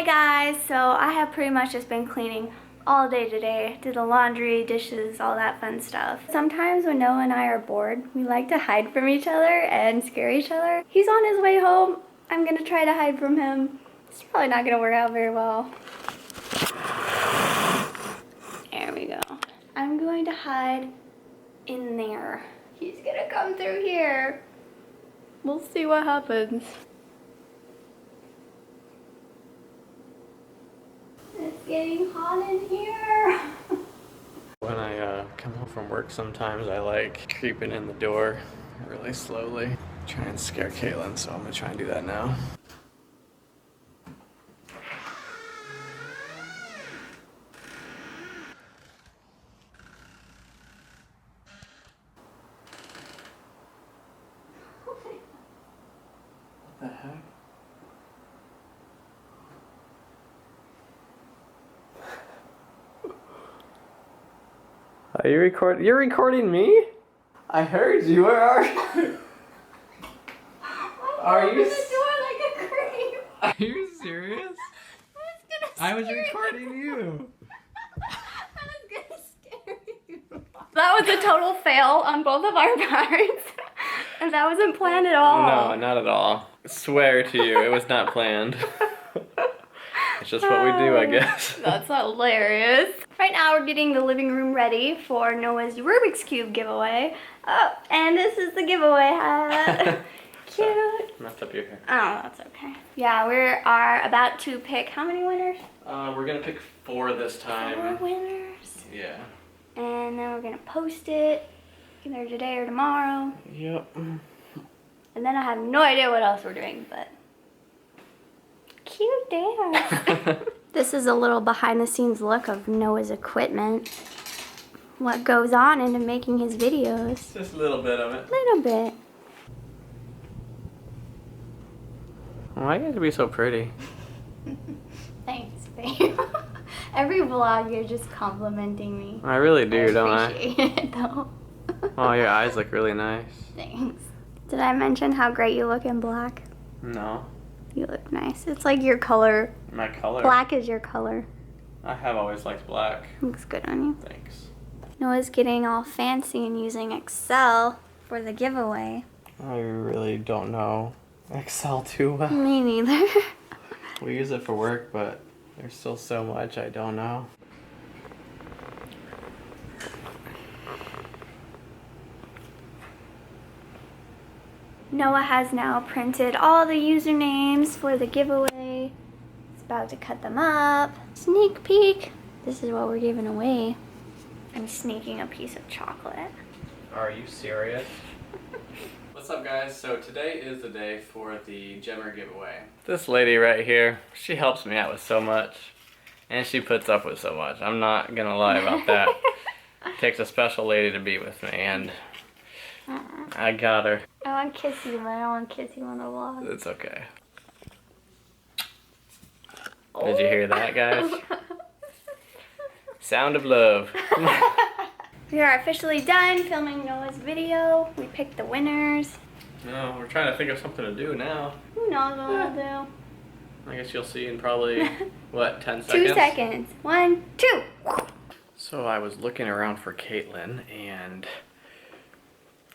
Hi guys, so I have pretty much just been cleaning all day today. Did the laundry, dishes, all that fun stuff. Sometimes when Noah and I are bored, we like to hide from each other and scare each other. He's on his way home. I'm gonna try to hide from him. It's probably not gonna work out very well. There we go. I'm going to hide in there. He's gonna come through here. We'll see what happens. It's getting hot in here. When I come home from work, sometimes I like creeping in the door really slowly. Try and scare Kaitlin, so I'm gonna try and do that now. What the heck? Are you recording? You're recording me? I heard you. Where are you? Are you? The door like a creep. Are you serious? I was recording you. I was gonna scare you. That was a total fail on both of our parts. And that wasn't planned at all. No, not at all. Swear to you, it was not planned. It's just what we do, I guess. That's hilarious. Right now we're getting the living room ready for Noah's Rubik's Cube giveaway. Oh, and this is the giveaway hat. Cute. Messed up your hair. Oh, that's okay. Yeah, we are about to pick how many winners? We're gonna pick 4 this time. 4 winners. Yeah. And then we're gonna post it either today or tomorrow. Yep. And then I have no idea what else we're doing, but cute dance. This is a little behind the scenes look of Noah's equipment. What goes on into making his videos. Just a little bit of it. Little bit. Why you have to be so pretty? Thanks, babe. Every vlog you're just complimenting me. I really do, don't I? Appreciate it though. Oh, your eyes look really nice. Thanks. Did I mention how great you look in black? No. You look nice. It's like your color. My color? Black is your color. I have always liked black. Looks good on you. Thanks. Noah's getting all fancy and using Excel for the giveaway. I really don't know Excel too well. Me neither. We use it for work, but there's still so much I don't know. Noah has now printed all the usernames for the giveaway. He's about to cut them up. Sneak peek. This is what we're giving away. I'm sneaking a piece of chocolate. Are you serious? What's up, guys? So today is the day for the Gemmer giveaway. This lady right here, she helps me out with so much. And she puts up with so much. I'm not gonna lie about that. It takes a special lady to be with me, and I got her. I want to kiss you, but I don't want to kiss you on the vlog. It's okay. Did you hear that, guys? Sound of love. We are officially done filming Noah's video. We picked the winners. No, we're trying to think of something to do now. Who knows what we'll do? I guess you'll see in probably, what, 10 seconds? 2 seconds. 1, 2. So I was looking around for Kaitlin, and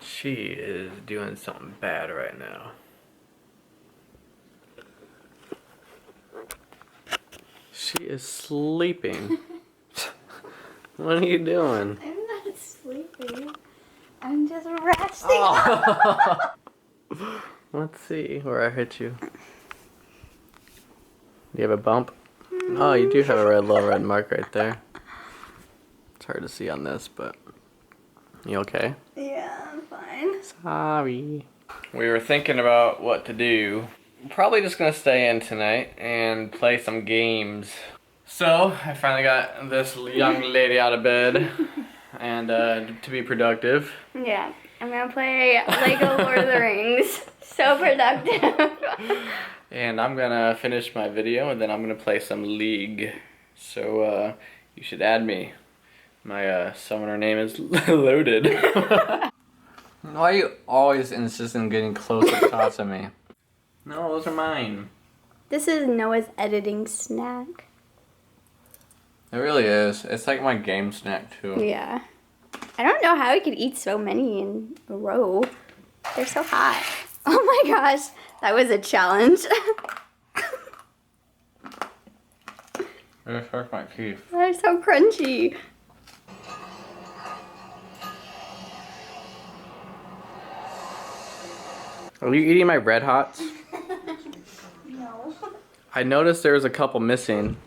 she is doing something bad right now. She is sleeping. What are you doing? I'm not sleeping. I'm just resting. Oh. Let's see where I hit you. Do you have a bump? Oh, you do have a little red mark right there. It's hard to see on this, but you okay? Yeah, I'm fine. Sorry. We were thinking about what to do. Probably just gonna stay in tonight and play some games. So, I finally got this young lady out of bed, and to be productive. Yeah, I'm gonna play Lego Lord of the Rings. So productive. And I'm gonna finish my video, and then I'm gonna play some League. So, you should add me. My summoner name is Loaded. Why are you always insisting on getting closer to me? No, those are mine. This is Noah's editing snack. It really is. It's like my game snack too. Yeah. I don't know how he could eat so many in a row. They're so hot. Oh my gosh, that was a challenge. It hurts my teeth. They're so crunchy. Are you eating my Red Hots? No. I noticed there was a couple missing.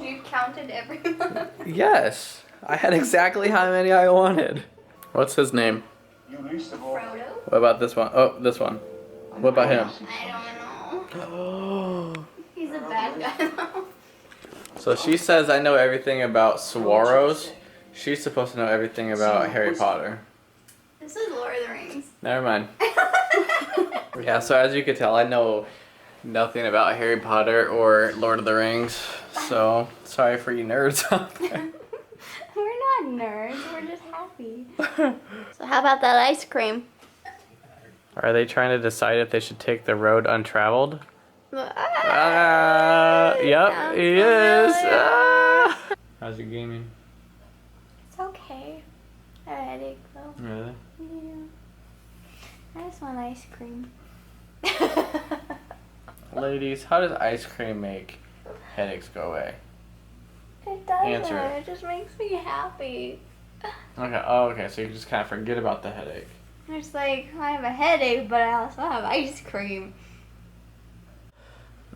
You counted everyone. Yes. I had exactly how many I wanted. What's his name? Frodo? What about this one? Oh, this one. What about him? I don't know. Oh. He's a bad guy though. So she says I know everything about Swaros. She's supposed to know everything about Harry Potter. This is Lord of the Rings. Never mind. Yeah, so as you can tell, I know nothing about Harry Potter or Lord of the Rings. So sorry for you nerds out there. We're not nerds, we're just happy. So how about that ice cream? Are they trying to decide if they should take the road untraveled? Yep, Sounds he is. familiar. How's your gaming? It's okay. I have a headache though. Really? Yeah. I just want ice cream. Ladies, how does ice cream make headaches go away? It doesn't. Answer it. It just makes me happy. Okay, oh, okay, so you can just kind of forget about the headache. It's like, I have a headache, but I also have ice cream.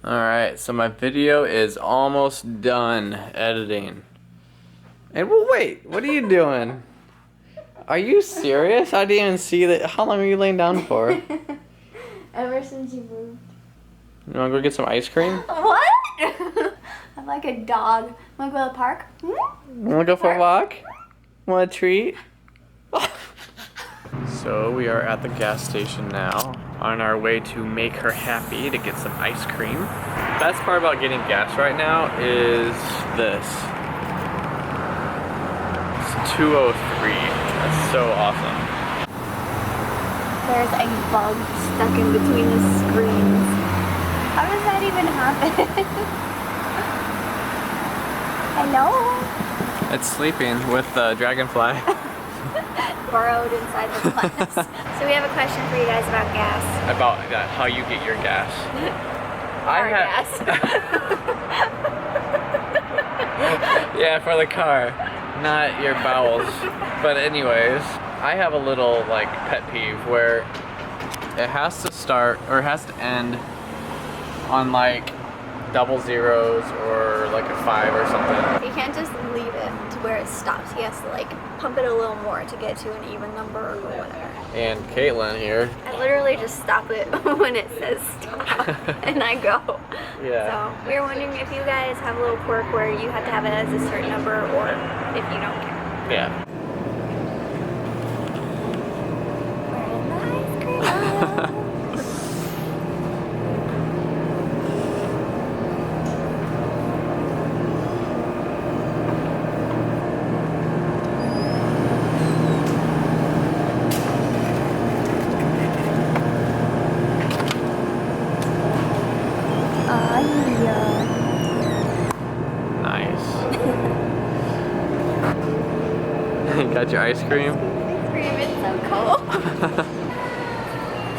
Alright, so my video is almost done editing. And well, wait, what are you doing? Are you serious? I didn't even see that. How long are you laying down for? Ever since you moved. You wanna go get some ice cream? What? I'm like a dog. Wanna go to the park? Wanna go for a walk? Want a treat? So we are at the gas station now, on our way to make her happy to get some ice cream. Best part about getting gas right now is this. It's 203. That's so awesome. There's a bug stuck in between the screens. How does that even happen? Hello? It's sleeping with the dragonfly. Burrowed inside the glass. So we have a question for you guys about gas. About how you get your gas. Our gas. Yeah, for the car, not your bowels. But anyways, I have a little like pet peeve where it has to start or it has to end on like double zeros or like a 5 or something. You can't just leave it to where it stops. He has to like pump it a little more to get to an even number or whatever. And Kaitlin here. I literally just stop it when it says stop and I go. Yeah. So we were wondering if you guys have a little quirk where you have to have it as a certain number or if you don't care. Yeah. We're in the ice cream aisle. Got your ice cream? Ice cream, it's so cold.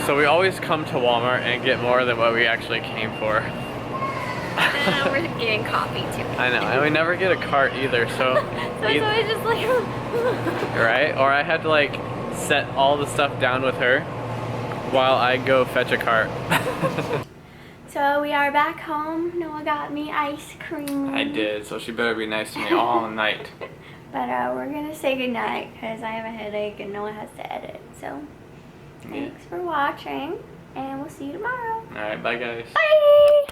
So we always come to Walmart and get more than what we actually came for. And we're getting coffee too. I know, and we never get a cart either, so... So it's always just like... Right? Or I had to like set all the stuff down with her while I go fetch a cart. So we are back home. Noah got me ice cream. I did, so she better be nice to me all night. But we're gonna say goodnight because I have a headache and Noah has to edit. So thanks for watching and we'll see you tomorrow. Alright, bye guys. Bye!